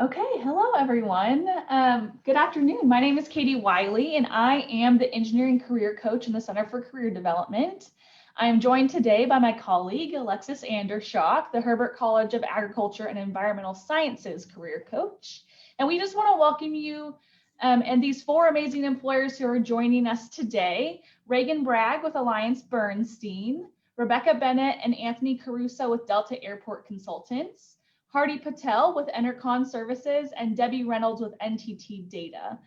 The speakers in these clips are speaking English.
Okay, hello everyone. Good afternoon. My name is Katie Wiley and I am the Engineering Career Coach in the Center for Career Development. I am joined today by my colleague, Alexis Andershock, the Herbert College of Agriculture and Environmental Sciences Career Coach. And we just want to welcome you and these four amazing employers who are joining us today: Reagan Bragg with AllianceBernstein, Rebecca Bennett and Anthony Caruso with Delta Airport Consultants, Hardy Patel with Enercon Services, and Debbie Reynolds with NTT Data.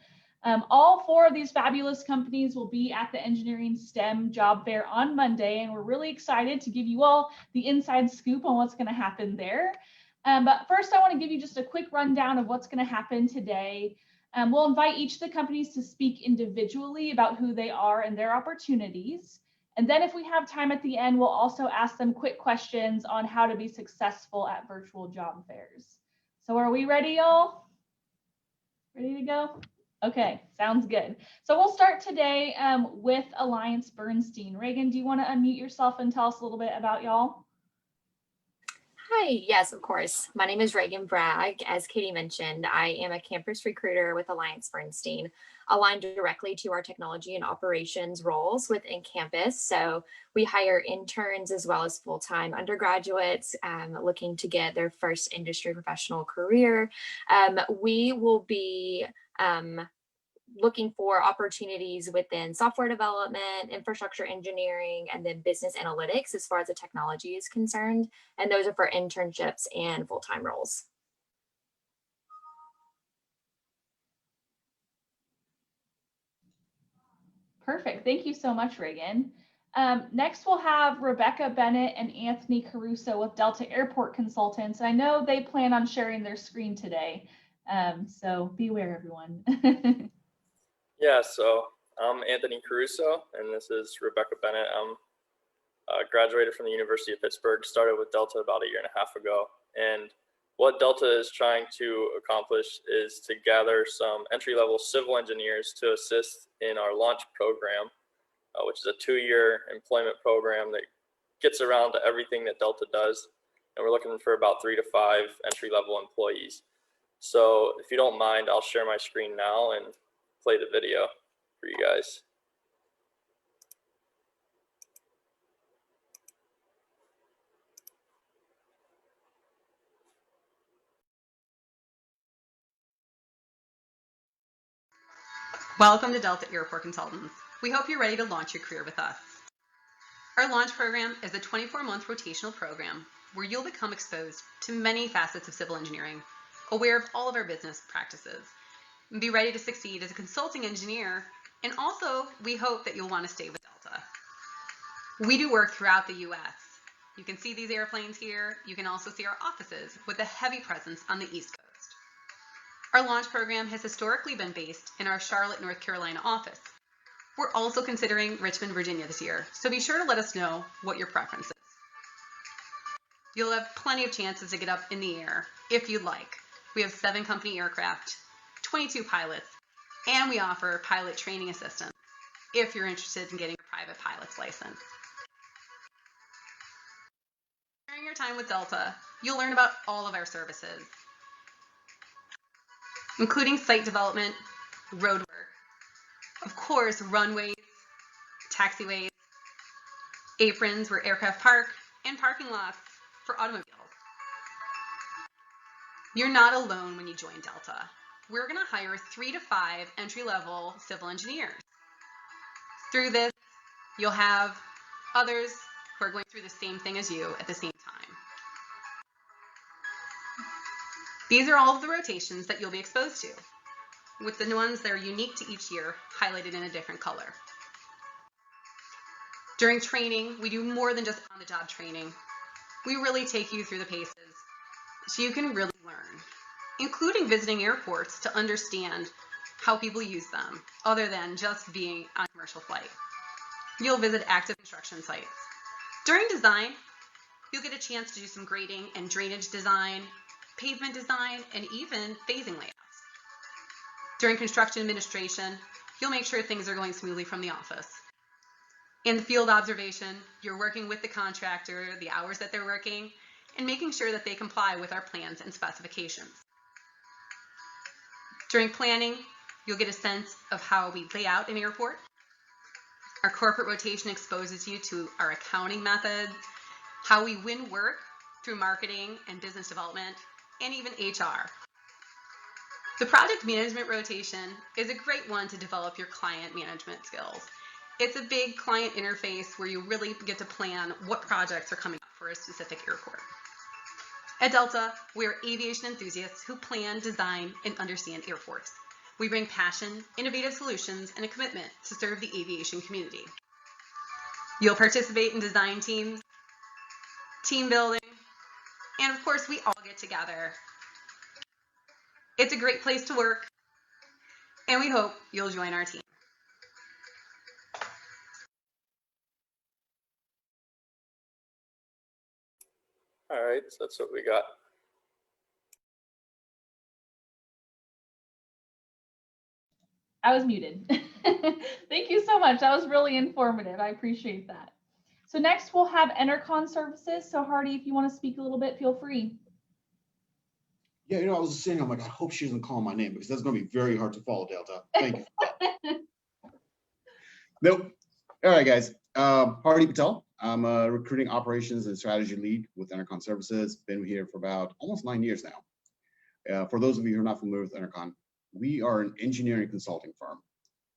All four of these fabulous companies will be at the Engineering STEM Job Fair on Monday, and we're really excited to give you all the inside scoop on what's going to happen there. But first, I want to give you just a quick rundown of what's going to happen today. We'll invite each of the companies to speak individually about who they are and their opportunities. And then if we have time at the end, we'll also ask them quick questions on how to be successful at virtual job fairs. So are we ready, y'all? Ready to go? Okay, sounds good. So we'll start today with AllianceBernstein. Reagan, do you want to unmute yourself and tell us a little bit about y'all? Hi, yes, of course. My name is Reagan Bragg. As Katie mentioned, I am a campus recruiter with AllianceBernstein, aligned directly to our technology and operations roles within campus. So we hire interns as well as full-time undergraduates looking to get their first industry professional career. We will be looking for opportunities within software development, infrastructure engineering, and then business analytics as far as the technology is concerned. And those are for internships and full-time roles. Perfect. Thank you so much, Reagan. Next, we'll have Rebecca Bennett and Anthony Caruso with Delta Airport Consultants. I know they plan on sharing their screen today, so beware, everyone. Yeah, so I'm Anthony Caruso, and this is Rebecca Bennett. I'm graduated from the University of Pittsburgh, started with Delta about 1.5 years ago. And what Delta is trying to accomplish is to gather some entry-level civil engineers to assist in our launch program, which is a 2-year employment program that gets around to everything that Delta does. And we're looking for about 3 to 5 entry-level employees. So if you don't mind, I'll share my screen now and play the video for you guys. Welcome to Delta Airport Consultants. We hope you're ready to launch your career with us. Our launch program is a 24-month rotational program where you'll become exposed to many facets of civil engineering, aware of all of our business practices, and be ready to succeed as a consulting engineer. And also, we hope that you'll want to stay with Delta. We do work throughout the U.S. You can see these airplanes here. You can also see our offices with a heavy presence on the East Coast. Our launch program has historically been based in our Charlotte, North Carolina office. We're also considering Richmond, Virginia this year, so be sure to let us know what your preference is. You'll have plenty of chances to get up in the air if you'd like. We have 7 company aircraft, 22 pilots, and we offer pilot training assistance if you're interested in getting a private pilot's license. During your time with Delta, you'll learn about all of our services, including site development, road work, of course, runways, taxiways, aprons where aircraft park, and parking lots for automobiles. You're not alone when you join Delta. We're going to hire 3 to 5 entry-level civil engineers. Through this, you'll have others who are going through the same thing as you at the same time. These are all of the rotations that you'll be exposed to, with the ones that are unique to each year highlighted in a different color. During training, we do more than just on-the-job training. We really take you through the paces so you can really learn, including visiting airports to understand how people use them, other than just being on a commercial flight. You'll visit active construction sites. During design, you'll get a chance to do some grading and drainage design, pavement design, and even phasing layouts. During construction administration, you'll make sure things are going smoothly from the office. In the field observation, you're working with the contractor, the hours that they're working, and making sure that they comply with our plans and specifications. During planning, you'll get a sense of how we lay out an airport. Our corporate rotation exposes you to our accounting methods, how we win work through marketing and business development, and even HR. The project management rotation is a great one to develop your client management skills. It's a big client interface where you really get to plan what projects are coming up for a specific airport. At Delta, we are aviation enthusiasts who plan, design, and understand airports. We bring passion, innovative solutions, and a commitment to serve the aviation community. You'll participate in design teams, team building, and of course, we all get together. It's a great place to work, and we hope you'll join our team. All right, so that's what we got. I was muted. Thank you so much. That was really informative. I appreciate that. So next we'll have Enercon Services. So Hardy, if you want to speak a little bit, feel free. Yeah, I was just saying, I'm like, I hope she doesn't call my name because that's going to be very hard to follow, Delta. Thank you. Nope. All right, guys. Hardy Patel. I'm a recruiting operations and strategy lead with Enercon Services. Been here for about almost 9 years now. For those of you who are not familiar with Enercon, we are an engineering consulting firm.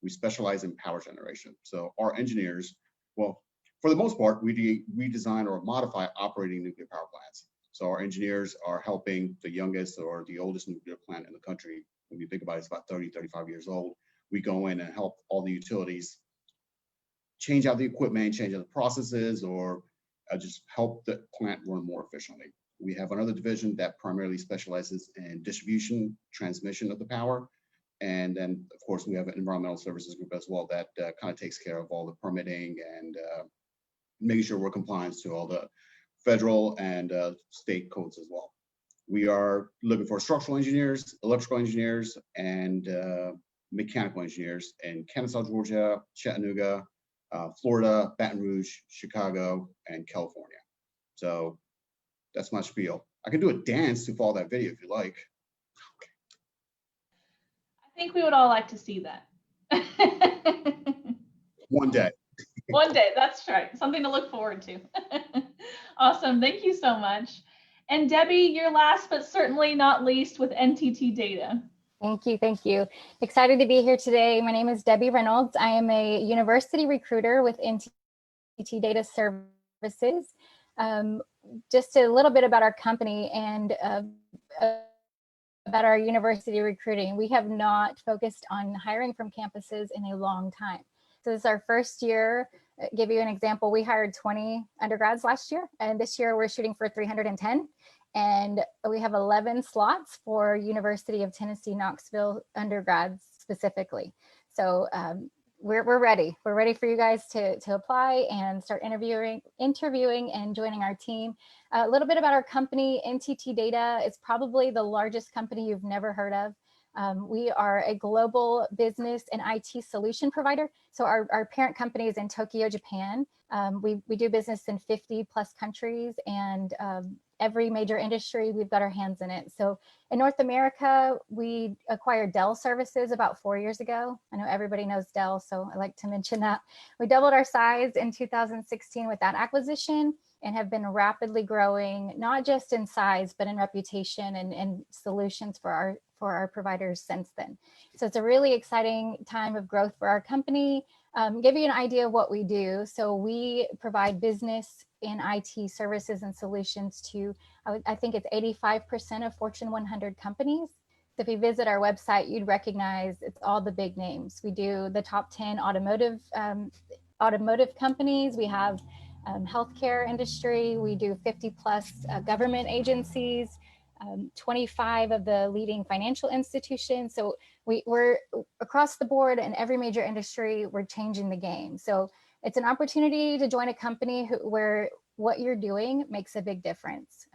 We specialize in power generation. So our engineers, well, for the most part, we design or modify operating nuclear power plants. So our engineers are helping the youngest or the oldest nuclear plant in the country. When you think about it, it's about 30, 35 years old. We go in and help all the utilities change out the equipment, change out the processes, or just help the plant run more efficiently. We have another division that primarily specializes in distribution, transmission of the power. And then, of course, we have an environmental services group as well that kind of takes care of all the permitting and making sure we're compliant to all the federal and state codes as well. We are looking for structural engineers, electrical engineers, and mechanical engineers in Kennesaw, Georgia, Chattanooga, Florida, Baton Rouge, Chicago, and California. So that's my spiel. I can do a dance to follow that video if you like. I think we would all like to see that. One day. One day, that's right. Something to look forward to. Awesome. Thank you so much. And Debbie, you're last but certainly not least with NTT Data. Thank you. Thank you. Excited to be here today. My name is Debbie Reynolds. I am a university recruiter with NTT Data Services. Just a little bit about our company and about our university recruiting. We have not focused on hiring from campuses in a long time. So this is our first year. Give you an example, we hired 20 undergrads last year, and this year we're shooting for 310. And we have 11 slots for University of Tennessee, Knoxville undergrads specifically. So we're ready. We're ready for you guys to apply and start interviewing and joining our team. A little bit about our company. NTT Data is probably the largest company you've never heard of. We are a global business and IT solution provider. So our parent company is in Tokyo, Japan. We do business in 50 plus countries, and every major industry, we've got our hands in it. So in North America, we acquired Dell Services about 4 years ago. I know everybody knows Dell, so I like to mention that. We doubled our size in 2016 with that acquisition and have been rapidly growing, not just in size, but in reputation and solutions for our providers since then. So it's a really exciting time of growth for our company. Give you an idea of what we do. So we provide business and IT services and solutions to, I think it's 85% of Fortune 100 companies. So if you visit our website, you'd recognize it's all the big names. We do the top 10 automotive companies. We have healthcare industry. We do 50 plus government agencies, 25 of the leading financial institutions. So we're across the board in every major industry. We're changing the game. So it's an opportunity to join a company where what you're doing makes a big difference.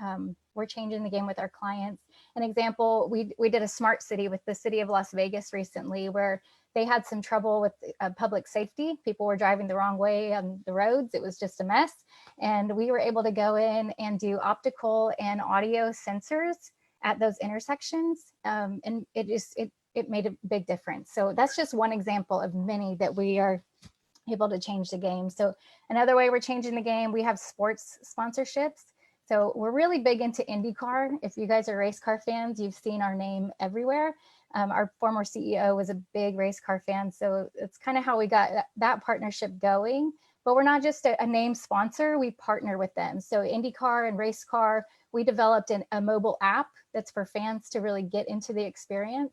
We're changing the game with our clients. An example, we did a smart city with the city of Las Vegas recently, where they had some trouble with public safety. People were driving the wrong way on the roads. It was just a mess. And we were able to go in and do optical and audio sensors at those intersections. And it made a big difference. So that's just one example of many that we are able to change the game. So another way we're changing the game, we have sports sponsorships. So we're really big into IndyCar. If you guys are race car fans, you've seen our name everywhere. Our former CEO was a big race car fan. So it's kind of how we got that partnership going. But we're not just a name sponsor, we partner with them. So IndyCar and race car, we developed a mobile app that's for fans to really get into the experience.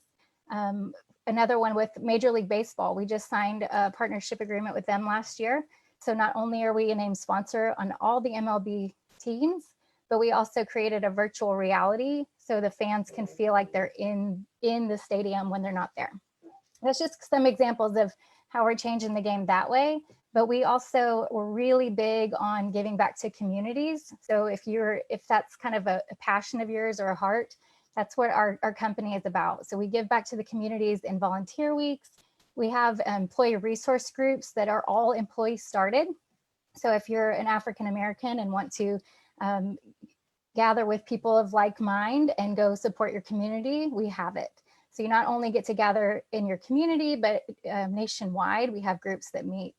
Another one with Major League Baseball, we just signed a partnership agreement with them last year. So not only are we a name sponsor on all the MLB teams, but we also created a virtual reality so the fans can feel like they're in the stadium when they're not there. That's just some examples of how we're changing the game that way. But we also were really big on giving back to communities. So if that's kind of a passion of yours or a heart, that's what our company is about. So we give back to the communities in volunteer weeks. We have employee resource groups that are all employee started. So if you're an African American and want to gather with people of like mind and go support your community, we have it. So you not only get to gather in your community, but nationwide, we have groups that meet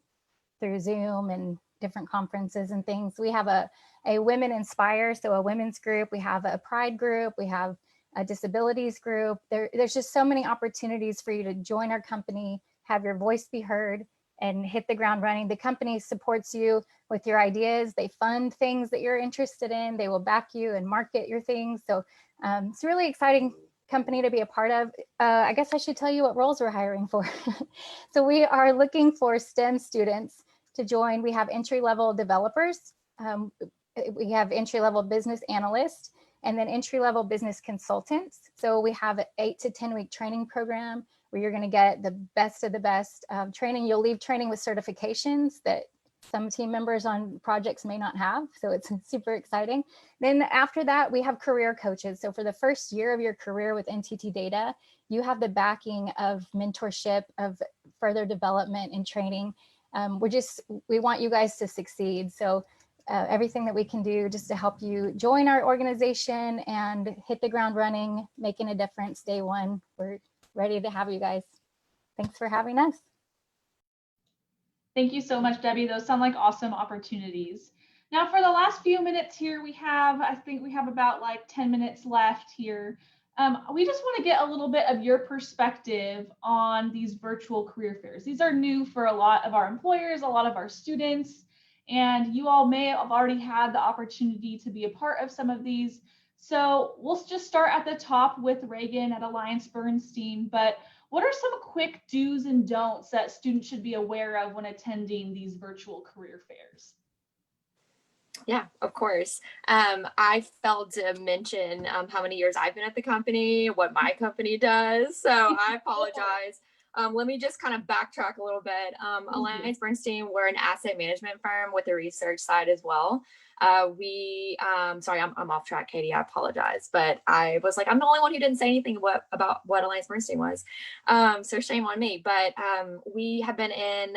through Zoom and different conferences and things. We have a Women Inspire, so a women's group. We have a Pride group. We have a disabilities group. There's just so many opportunities for you to join our company, have your voice be heard, and hit the ground running. The company supports you with your ideas. They fund things that you're interested in. They will back you and market your things. So it's a really exciting company to be a part of. I guess I should tell you what roles we're hiring for. So we are looking for STEM students to join. We have entry-level developers. We have entry-level business analysts, and then entry-level business consultants. So we have an 8 to 10 week training program where you're going to get the best of the best training. You'll leave training with certifications that some team members on projects may not have. So it's super exciting. Then after that, we have career coaches. So for the first year of your career with NTT Data, you have the backing of mentorship, of further development and training. We want you guys to succeed. So everything that we can do just to help you join our organization and hit the ground running, making a difference day one. We're ready to have you guys. Thanks for having us. Thank you so much, Debbie. Those sound like awesome opportunities. Now for the last few minutes here, I think we have about like 10 minutes left here. We just want to get a little bit of your perspective on these virtual career fairs. These are new for a lot of our employers, a lot of our students, and you all may have already had the opportunity to be a part of some of these. So we'll just start at the top with Reagan at AllianceBernstein, but what are some quick do's and don'ts that students should be aware of when attending these virtual career fairs? Yeah, of course. I failed to mention how many years I've been at the company, what my company does. So I apologize. Let me just kind of backtrack a little bit. AllianceBernstein, we're an asset management firm with a research side as well. Sorry, I'm off track, Katie, I apologize. But I was like, I'm the only one who didn't say anything about what AllianceBernstein was. So shame on me. But we have been in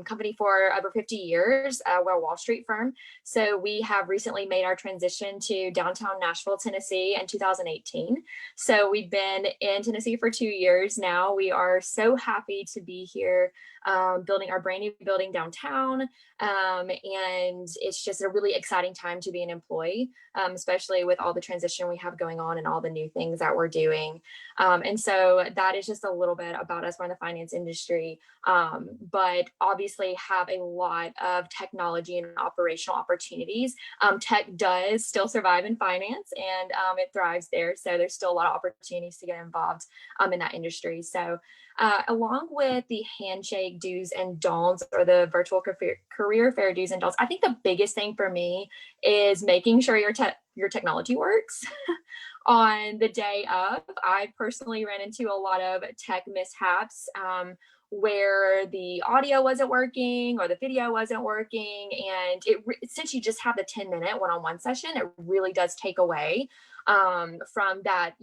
company for over 50 years. We're a Wall Street firm. So we have recently made our transition to downtown Nashville, Tennessee in 2018. So we've been in Tennessee for 2 years now. We are so happy to be here building our brand new building downtown. And it's just a really exciting time to be an employee, especially with all the transition we have going on and all the new things that we're doing. And so that is just a little bit about us. We're in the finance industry, but obviously have a lot of technology and operational opportunities. Tech does still survive in finance and it thrives there. So there's still a lot of opportunities to get involved in that industry. So along with the handshake do's and don'ts, or the virtual career fair do's and don'ts, I think the biggest thing for me is making sure your technology works. On the day of, I personally ran into a lot of tech mishaps where the audio wasn't working or the video wasn't working. And since you just have the 10-minute one-on-one session, it really does take away from that,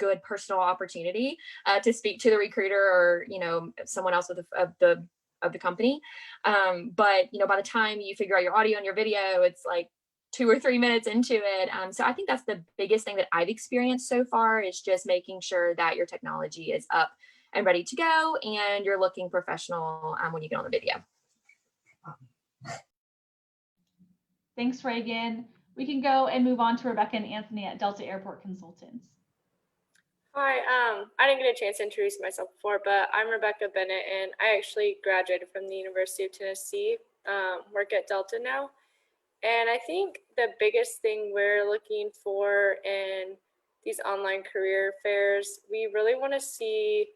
good personal opportunity to speak to the recruiter or, you know, someone else of the company. But, you know, by the time you figure out your audio and your video, it's like 2 or 3 minutes into it. So I think that's the biggest thing that I've experienced so far, is just making sure that your technology is up and ready to go and you're looking professional when you get on the video. Thanks, Reagan. We can go and move on to Rebecca and Anthony at Delta Airport Consultants. Hi, I didn't get a chance to introduce myself before, but I'm Rebecca Bennett, and I actually graduated from the University of Tennessee, work at Delta now. And I think the biggest thing we're looking for in these online career fairs, we really want to see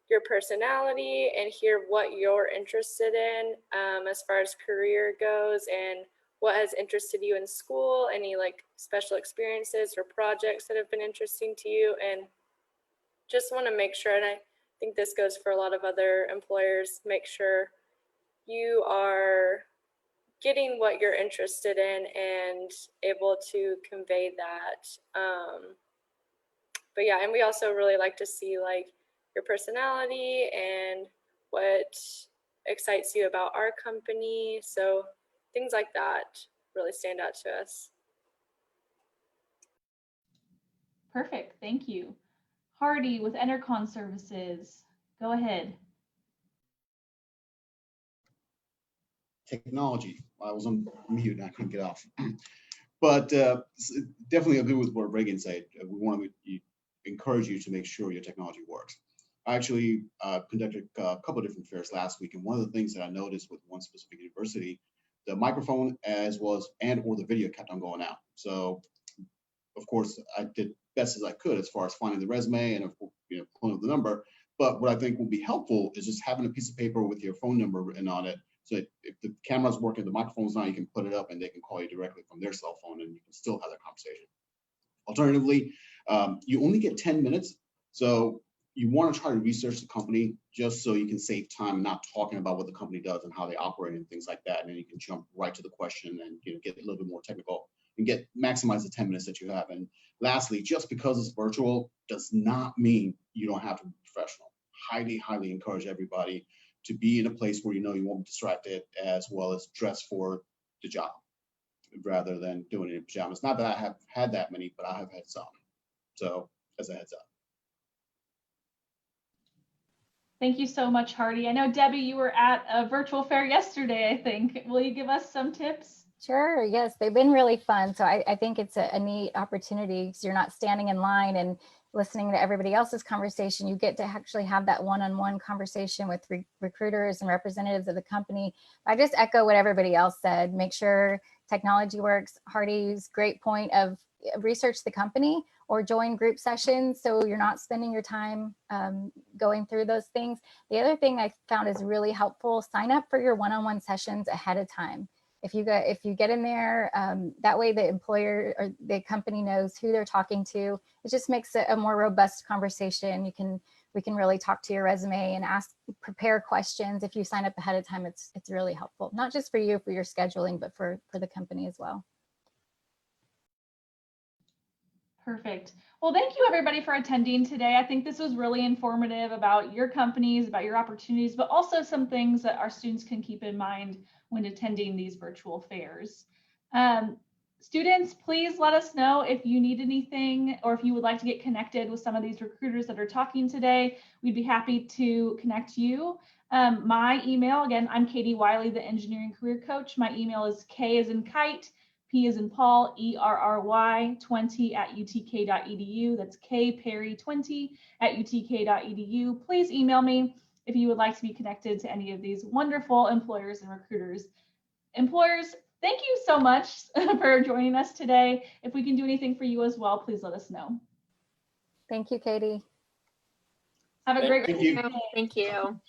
your personality and hear what you're interested in as far as career goes, and what has interested you in school, any like special experiences or projects that have been interesting to you. And just want to make sure, and I think this goes for a lot of other employers, make sure you are getting what you're interested in and able to convey that. But yeah, and we also really like to see like your personality and what excites you about our company. So things like that really stand out to us. Perfect, thank you. Hardy with Enercon Services, go ahead. Technology. I was on mute and I couldn't get off. But definitely agree with what Reagan said. We want to encourage you to make sure your technology works. I actually conducted a couple of different fairs last week, and one of the things that I noticed with one specific university, the microphone as well as or the video kept on going out. So of course I did best as I could as far as finding the resume and pulling up the number. But what I think will be helpful is just having a piece of paper with your phone number written on it. So if the camera's working, the microphone's on, you can put it up and they can call you directly from their cell phone and you can still have that conversation. Alternatively, you only get 10 minutes. So you want to try to research the company just so you can save time and not talking about what the company does and how they operate and things like that. And then you can jump right to the question and get a little bit more technical and maximize the 10 minutes that you have. And lastly, just because it's virtual does not mean you don't have to be professional. Highly, highly encourage everybody to be in a place where you won't be distracted, as well as dress for the job rather than doing it in pajamas. Not that I have had that many, but I have had some. So as a heads up. Thank you so much, Hardy. I know, Debbie, you were at a virtual fair yesterday, I think. Will you give us some tips? Sure, yes, they've been really fun. So I think it's a neat opportunity because you're not standing in line and listening to everybody else's conversation. You get to actually have that one-on-one conversation with recruiters and representatives of the company. I just echo what everybody else said. Make sure technology works. Hardy's great point of research the company or join group sessions so you're not spending your time going through those things. The other thing I found is really helpful, sign up for your one-on-one sessions ahead of time. If you get in there, that way the employer or the company knows who they're talking to. It just makes it a more robust conversation. We can really talk to your resume and prepare questions. If you sign up ahead of time, it's really helpful, not just for you, for your scheduling, but for the company as well. Perfect. Well, thank you everybody for attending today. I think this was really informative about your companies, about your opportunities, but also some things that our students can keep in mind when attending these virtual fairs. Students, please let us know if you need anything or if you would like to get connected with some of these recruiters that are talking today. We'd be happy to connect you. My email, again, I'm Katie Wiley, the Engineering Career Coach. My email is K as in kite, P as in Paul, ERRY 20@utk.edu. That's K Perry 20@utk.edu. Please email me if you would like to be connected to any of these wonderful employers and recruiters. Employers, thank you so much for joining us today. If we can do anything for you as well, please let us know. Thank you, Katie. Have a great Thank you. day. Thank you.